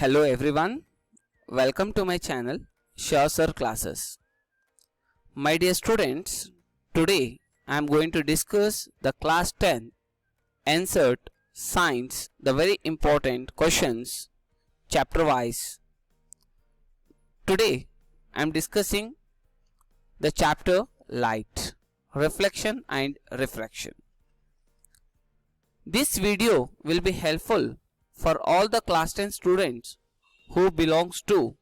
Hello everyone, welcome to my channel Shah Sir Classes. My dear students, today I am going to discuss the class 10 Insert Science, the very important questions chapter wise. Today I am discussing the chapter Light, Reflection and Refraction. This video will be helpful for all the class 10 students who belongs to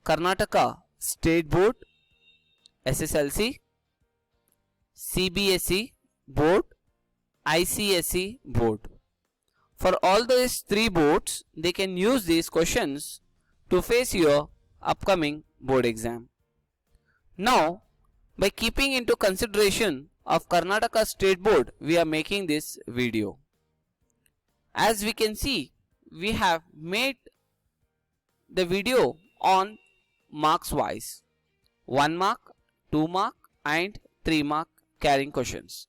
Karnataka State Board, SSLC, CBSE Board, ICSE Board. For all these three boards, they can use these questions to face your upcoming board exam. Now, by keeping into consideration of Karnataka State Board, we are making this video. As we can see, we have made the video on marks wise, 1 mark, 2 mark and 3 mark carrying questions.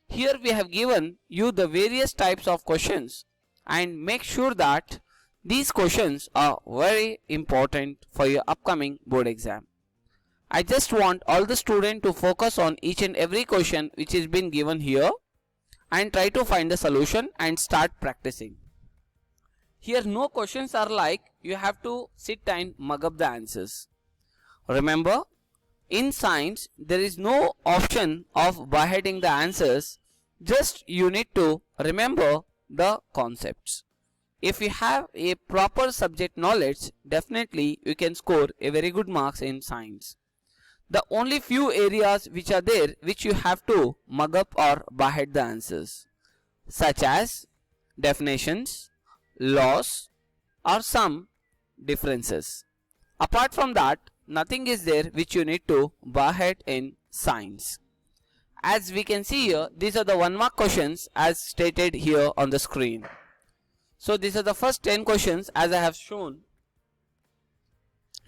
Here we have given you the various types of questions and make sure that these questions are very important for your upcoming board exam. I just want all the students to focus on each and every question which is been given here and try to find the solution and start practicing. Here no questions are like you have to sit and mug up the answers. Remember, in science there is no option of by-heading the answers, just you need to remember the concepts. If you have a proper subject knowledge, definitely you can score a very good marks in science. The only few areas which are there which you have to mug up or by-head the answers, such as definitions, laws or some differences. Apart from that, nothing is there which you need to by-head in science. As we can see here, these are the 1 mark questions as stated here on the screen. So these are the first 10 questions as I have shown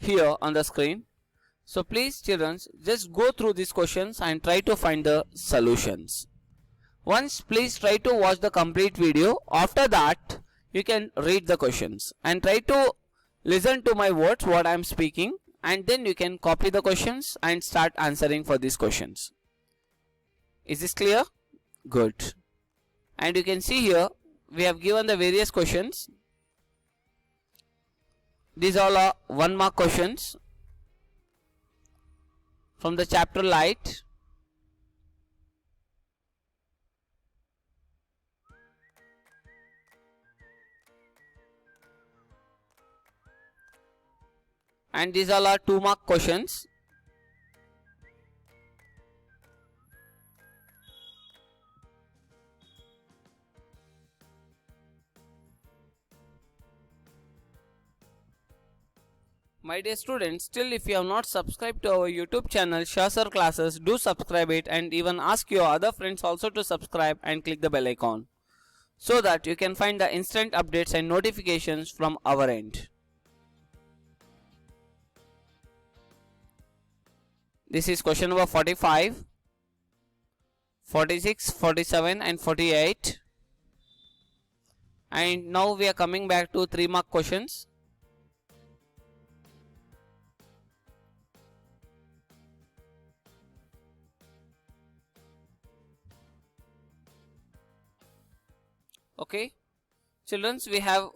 here on the screen. So please children, just go through these questions and try to find the solutions. Once please try to watch the complete video. After that you can read the questions and try to listen to my words what I am speaking, and then you can copy the questions and start answering for these questions. Is this clear? Good. And you can see here we have given the various questions. These all are 1 mark questions from the chapter Light. And these all are 2 mark questions. My dear students, still if you have not subscribed to our YouTube channel Shah Sir Classes, do subscribe it and even ask your other friends also to subscribe and click the bell icon so that you can find the instant updates and notifications from our end. This is question number 45, 46, 47 and 48. And now we are coming back to 3 mark questions. Okay, children, we have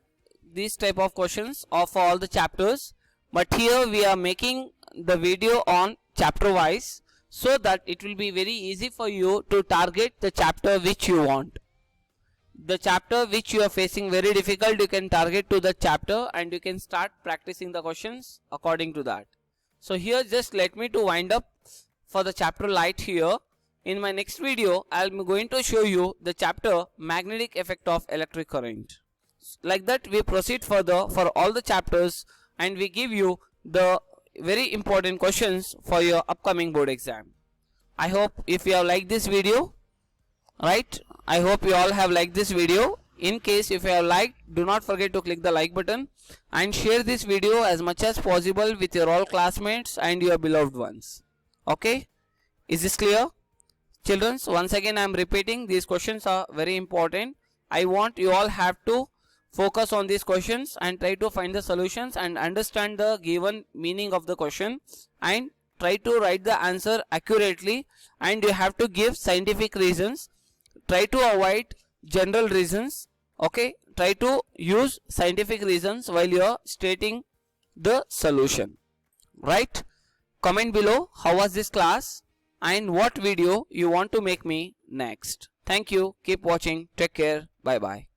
these type of questions of all the chapters, but here we are making the video on chapter wise so that it will be very easy for you to target the chapter which you want. The chapter which you are facing very difficult, you can target to the chapter and you can start practicing the questions according to that. So here just let me to wind up for the chapter Light here. In my next video, I am going to show you the chapter Magnetic Effect of Electric Current. Like that we proceed further for all the chapters and we give you the very important questions for your upcoming board exam. I hope if you have liked this video, right? I hope you all have liked this video. In case if you have liked, do not forget to click the like button and share this video as much as possible with your all classmates and your beloved ones. Okay? Is this clear? Children, once again I am repeating, these questions are very important. I want you all have to focus on these questions and try to find the solutions and understand the given meaning of the question, and try to write the answer accurately, and you have to give scientific reasons. Try to avoid general reasons. Okay, try to use scientific reasons while you are stating the solution. Right? Comment below how was this class and what video you want to make me next. Thank you. Keep watching. Take care. Bye bye.